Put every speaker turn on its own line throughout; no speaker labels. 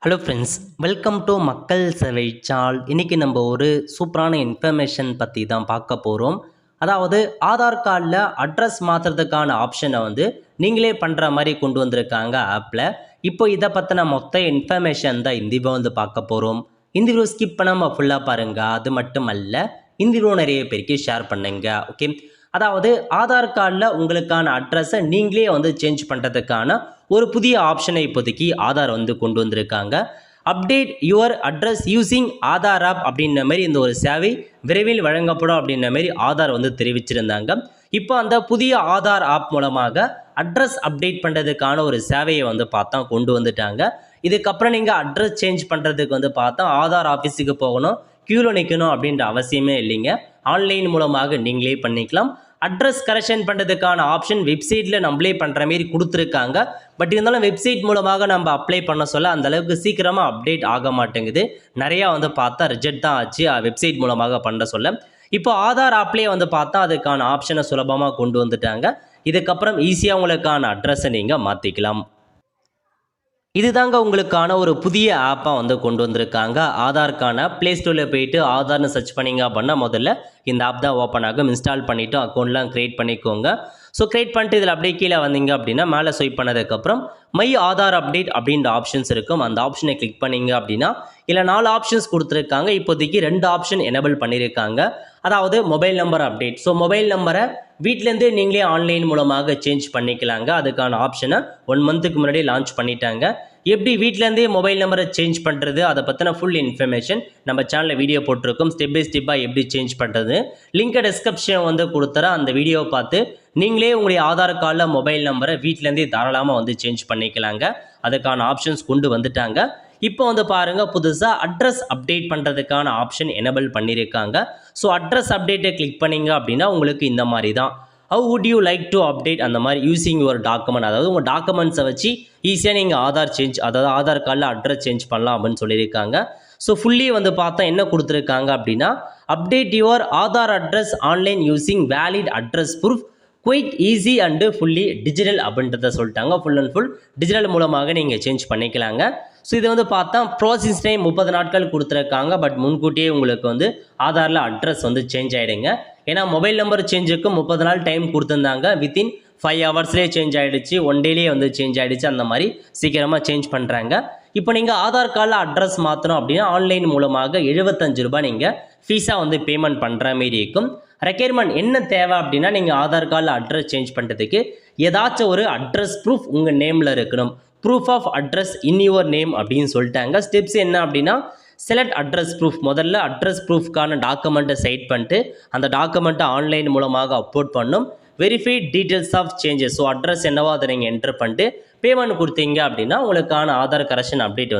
Hello friends, welcome to மக்கள் சேவை சால். இன்றைக்கி நம்ம ஒரு சூப்பரான இன்ஃபர்மேஷன் பற்றி தான் பார்க்க போகிறோம். அதாவது ஆதார் கார்டில் அட்ரஸ் மாற்றுறதுக்கான ஆப்ஷனை நீங்களே பண்ணுற மாதிரி கொண்டு வந்திருக்காங்க ஆப்பில். இப்போ இதை பற்றின மொத்த இன்ஃபர்மேஷன் தான் இந்த வீடியோ பார்க்க போகிறோம். இந்த வீடியோ ஸ்கிப் பண்ணாமல் ஃபுல்லாக பாருங்கள். அது மட்டும் அல்ல, இந்த வீடியோ நிறைய பேருக்கு ஷேர் பண்ணுங்க. ஓகே, அதாவது ஆதார் கார்டில் உங்களுக்கான அட்ரஸை நீங்களே சேஞ்ச் பண்ணுறதுக்கான ஒரு புதிய ஆப்ஷனை இப்போதைக்கு ஆதார் கொண்டு வந்திருக்காங்க. Update your address using Aadhaar app அப்படின்ற மாதிரி இந்த ஒரு சேவை விரைவில் வழங்கப்படும் அப்படின்ற மாதிரி ஆதார் தெரிவிச்சிருந்தாங்க. இப்போ அந்த புதிய ஆதார் ஆப் மூலமாக அட்ரஸ் அப்டேட் பண்ணுறதுக்கான ஒரு சேவையை பார்த்தா கொண்டு வந்துட்டாங்க. இதுக்கப்புறம் நீங்கள் அட்ரஸ் சேஞ்ச் பண்ணுறதுக்கு பார்த்தா ஆதார் ஆஃபீஸுக்கு போகணும், க்யூவில் நிற்கணும் அப்படின்ற அவசியமே இல்லைங்க. ஆன்லைன் மூலமாக நீங்களே பண்ணிக்கலாம். அட்ரஸ் கரெக்ஷன் பண்ணுறதுக்கான ஆப்ஷன் வெப்சைட்டில் நம்மளே பண்ணுற மாரி கொடுத்துருக்காங்க. பட் இருந்தாலும் வெப்சைட் மூலமாக நம்ம அப்ளை பண்ண சொல்ல அந்தளவுக்கு சீக்கிரமாக அப்டேட் ஆக மாட்டேங்குது. நிறையா பார்த்தா ரிஜெக்ட் தான் ஆச்சு வெப்சைட் மூலமாக பண்ண சொல்ல. இப்போ ஆதார் ஆப்லேயே பார்த்தா அதுக்கான ஆப்ஷனை சுலபமாக கொண்டு வந்துட்டாங்க. இதுக்கப்புறம் ஈஸியாக உங்களுக்கான அட்ரஸை நீங்கள் மாற்றிக்கலாம். இதுதாங்க உங்களுக்கான ஒரு புதிய ஆப்பாக கொண்டு வந்திருக்காங்க. ஆதாருக்கான ப்ளே ஸ்டோரில் போயிட்டு ஆதார்னு சர்ச் பண்ணிங்க அப்படின்னா முதல்ல இந்த ஆப் தான் ஓப்பன் ஆகும். இன்ஸ்டால் பண்ணிவிட்டு அக்கௌண்ட்லாம் க்ரியேட் பண்ணிக்கோங்க. ஸோ க்ரியேட் பண்ணிட்டு இதில் அப்படியே கீழே வந்தீங்க அப்படின்னா மேலே ஸ்வைப் பண்ணதுக்கப்புறம் மை ஆதார் அப்டேட் அப்படின்ற ஆப்ஷன்ஸ் இருக்கும். அந்த ஆப்ஷனை கிளிக் பண்ணிங்க அப்படின்னா இல்லை 4 ஆப்ஷன்ஸ் கொடுத்துருக்காங்க. இப்போதைக்கு 2 ஆப்ஷன் எனேபிள் பண்ணியிருக்காங்க. அதாவது mobile number update. So mobile நம்பரை வீட்டிலேருந்தே நீங்களே ஆன்லைன் மூலமாக சேஞ்ச் பண்ணிக்கலாங்க. அதுக்கான ஆப்ஷனை 1 மந்த்துக்கு முன்னாடி லான்ச் பண்ணிட்டாங்க. எப்படி வீட்டிலேருந்தே மொபைல் நம்பரை சேஞ்ச் பண்ணுறது, அதை பற்றின ஃபுல் இன்ஃபர்மேஷன் நம்ம சேனலில் வீடியோ போட்டிருக்கோம். ஸ்டெப் பை ஸ்டெப்பாக எப்படி சேஞ்ச் பண்ணுறது, லிங்கை டிஸ்கிரிப்ஷன் கொடுத்துறேன். அந்த வீடியோவை பார்த்து நீங்களே உங்களுடைய ஆதார் கார்டில் மொபைல் நம்பரை வீட்டிலேருந்தே தாராளமாக சேஞ்ச் பண்ணிக்கலாங்க. அதுக்கான ஆப்ஷன்ஸ் கொண்டு வந்துட்டாங்க. இப்போ பாருங்கள், புதுசாக அட்ரஸ் அப்டேட் பண்ணுறதுக்கான ஆப்ஷன் எனேபிள் பண்ணியிருக்காங்க. ஸோ அட்ரஸ் அப்டேட்டை கிளிக் பண்ணிங்க அப்படின்னா உங்களுக்கு இந்த மாதிரி தான் how would you like to update அந்த மாதிரி யூஸிங் யுவர் டாக்குமெண்ட், அதாவது உங்கள் டாக்குமெண்ட்ஸை வச்சு ஈஸியாக நீங்கள் ஆதார் சேஞ்ச், அதாவது ஆதார் கார்டில் அட்ரஸ் சேஞ்ச் பண்ணலாம் அப்படின்னு சொல்லியிருக்காங்க. ஸோ ஃபுல்லி பார்த்தா என்ன கொடுத்துருக்காங்க அப்படின்னா update your Aadhaar address online using valid address proof quick easy and fully digital அப்படின்றத சொல்லிட்டாங்க. ஃபுல் அண்ட் ஃபுல் டிஜிட்டல் மூலமாக நீங்கள் சேஞ்ச் பண்ணிக்கலாங்க. ஸோ இது பார்த்தா ப்ராசஸ் டைம் 30 நாட்கள் கொடுத்துருக்காங்க. பட் முன்கூட்டியே உங்களுக்கு ஆதாரில் அட்ரஸ் சேஞ்ச் ஆகிடுங்க. ஏன்னா மொபைல் நம்பர் சேஞ்சுக்கு 30 நாள் டைம் கொடுத்துருந்தாங்க. வித்தின் 5 ஹவர்ஸ்லேயே சேஞ்ச் ஆகிடுச்சு, 1 டேலேயே சேஞ்ச் ஆகிடுச்சு. அந்த மாதிரி சீக்கிரமாக சேஞ்ச் பண்ணுறாங்க. இப்போ நீங்கள் ஆதார் கார்டில் அட்ரஸ் மாற்றணும் அப்படின்னா ஆன்லைன் மூலமாக 75 ரூபாய் நீங்கள் ஃபீஸாக பேமெண்ட் பண்ணுற மாரி இருக்கும். ரெக்யர்மெண்ட் என்ன தேவை அப்படின்னா நீங்கள் ஆதார் கார்டில் அட்ரஸ் சேஞ்ச் பண்ணுறதுக்கு ஏதாச்சும் ஒரு அட்ரஸ் ப்ரூஃப் உங்கள் நேமில் இருக்கணும். Proof of address in your name அப்படின்னு சொல்லிட்டாங்க. ஸ்டெப்ஸ் என்ன அப்படின்னா செலக்ட் அட்ரஸ் ப்ரூஃப். முதல்ல அட்ரஸ் ப்ரூஃப்கான டாக்குமெண்ட்டை செலக்ட் பண்ணிட்டு அந்த டாக்குமெண்ட்டை ஆன்லைன் மூலமாக அப்லோட் பண்ணணும். Verified details of changes. So address என்னவோ அதை நீங்கள் என்டர் பண்ணிட்டு பேமெண்ட் கொடுத்தீங்க அப்படின்னா உங்களுக்கான ஆதார் கரெக்ஷன் அப்டேட்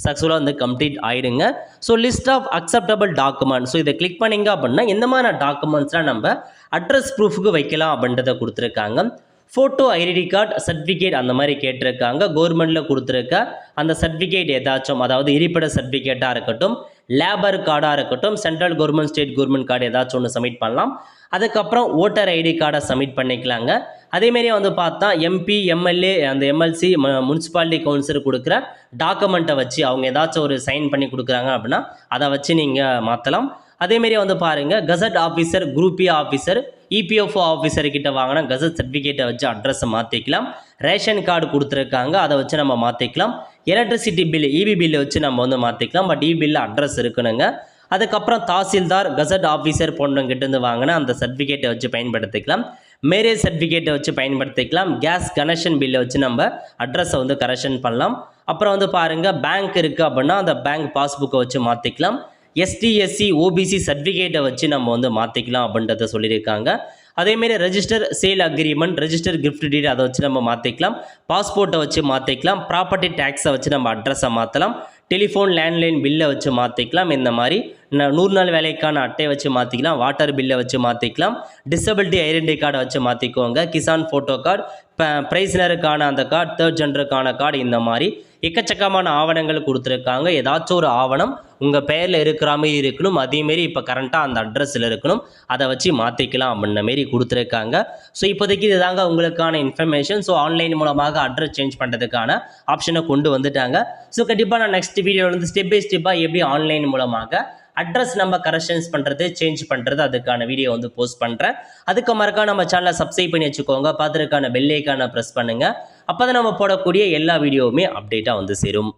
சக்ஸஸ்ஃபுல்லாக கம்ப்ளீட் ஆகிடுங்க. So list of acceptable document. So இதை கிளிக் பண்ணிங்க அப்படின்னா எந்த மாதிரி டாக்குமெண்ட்ஸ்லாம் நம்ம அட்ரஸ் ப்ரூஃபுக்கு வைக்கலாம் அப்படின்றத கொடுத்துருக்காங்க. ஃபோட்டோ, ஐடென்டி கார்டு, சர்டிஃபிகேட் அந்த மாதிரி கேட்டிருக்காங்க. கவர்மெண்ட்டில் கொடுத்துருக்க அந்த சர்டிஃபிகேட் ஏதாச்சும், அதாவது இருப்பிட சர்டிஃபிகேட்டாக இருக்கட்டும், லேபர் கார்டாக இருக்கட்டும், central government, state government card ஏதாச்சும் ஒன்று சப்மிட் பண்ணலாம். அதுக்கப்புறம் ஓட்டர் ஐடி கார்டை சப்மிட் பண்ணிக்கலாங்க. அதேமாரி பார்த்தா எம்பி, எம்எல்ஏ, அந்த எம்எல்சி, முனிசிபாலிட்டி கவுன்சிலர் கொடுக்குற டாக்குமெண்ட்டை வச்சு அவங்க ஏதாச்சும் ஒரு சைன் பண்ணி கொடுக்குறாங்க அப்படின்னா அதை வச்சு நீங்கள் மாற்றலாம். அதேமாரி பாருங்கள், gazetted officer, group A officer, EPFO ஆஃபீஸர்கிட்ட வாங்கினா கசட் சர்டிஃபிகேட்டை வச்சு அட்ரஸை மாற்றிக்கலாம். ரேஷன் கார்டு கொடுத்துருக்காங்க, அதை வச்சு நம்ம மாற்றிக்கலாம். எலக்ட்ரிசிட்டி பில், இபி பில்லை வச்சு நம்ம மாற்றிக்கலாம். பட் இபி பில்லில் அட்ரஸ் இருக்கணுங்க. அதுக்கப்புறம் தாசில்தார், கசட் ஆஃபீஸர் போன்றவங்கிட்டேருந்து வாங்கினா அந்த சர்டிஃபிகேட்டை வச்சு பயன்படுத்திக்கலாம். மேரேஜ் சர்டிஃபிகேட்டை வச்சு பயன்படுத்திக்கலாம். கேஸ் கனெக்ஷன் பில்லை வச்சு நம்ம அட்ரஸை கரெக்ஷன் பண்ணலாம். அப்புறம் பாருங்கள், பேங்க் இருக்குது அப்படின்னா அந்த பேங்க் பாஸ்புக்கை வச்சு மாற்றிக்கலாம். எஸ்டி, எஸ்சி, ஓபிசி சர்டிஃபிகேட்டை வச்சு நம்ம மாற்றிக்கலாம் அப்படின்றத சொல்லியிருக்காங்க. அதேமாரி register sale agreement, register gift டீட் அதை வச்சு நம்ம மாற்றிக்கலாம். பாஸ்போர்ட்டை வச்சு மாற்றிக்கலாம். ப்ராப்பர்ட்டி டேக்ஸை வச்சு நம்ம அட்ரஸை மாற்றலாம். டெலிஃபோன், லேண்ட்லைன் பில்லை வச்சு மாற்றிக்கலாம். இந்த மாதிரி 100 நாள் வேலைக்கான அட்டையை வச்சு மாற்றிக்கலாம், வாட்டர் பில்லை வச்சு மாற்றிக்கலாம், டிசபிலிட்டி ஐடென்டி கார்டை வச்சு மாற்றிக்கோங்க, கிசான் ஃபோட்டோ கார்டு, பிரைஸ்னருக்கான அந்த கார்டு, தேர்ட் ஜெண்டருக்கான கார்டு, இந்த மாதிரி எக்கச்சக்கமான ஆவணங்கள் கொடுத்துருக்காங்க. ஏதாச்சும் ஒரு ஆவணம் உங்கள் பெயரில் இருக்கிற மாதிரி இருக்கணும், அதேமாரி இப்போ கரண்ட்டாக அந்த அட்ரஸில் இருக்கணும், அதை வச்சு மாற்றிக்கலாம் அப்படின்ன மாரி கொடுத்துருக்காங்க. ஸோ இப்போதைக்கு இது தாங்க உங்களுக்கான இன்ஃபர்மேஷன். ஸோ ஆன்லைன் மூலமாக அட்ரஸ் சேஞ்ச் பண்ணுறதுக்கான ஆப்ஷனை கொண்டு வந்துட்டாங்க. ஸோ கண்டிப்பாக நான் நெக்ஸ்ட் வீடியோவில் வந்து ஸ்டெப் பை ஸ்டெப்பாக எப்படி ஆன்லைன் மூலமாக அட்ரஸ் நம்ம கரெக்ஷன்ஸ் பண்ணுறது, சேஞ்ச் பண்ணுறது, அதுக்கான வீடியோ வந்து போஸ்ட் பண்ணுறேன். அதுக்கு மறக்காம நம்ம சேனலை சப்ஸ்கிரைப் பண்ணி வச்சுக்கோங்க, பார்த்துருக்கான பெல் ஐக்கானை ப்ரெஸ் பண்ணுங்கள். அப்போ தான் நம்ம போடக்கூடிய எல்லா வீடியோவுமே அப்டேட்டாக வந்து சேரும்.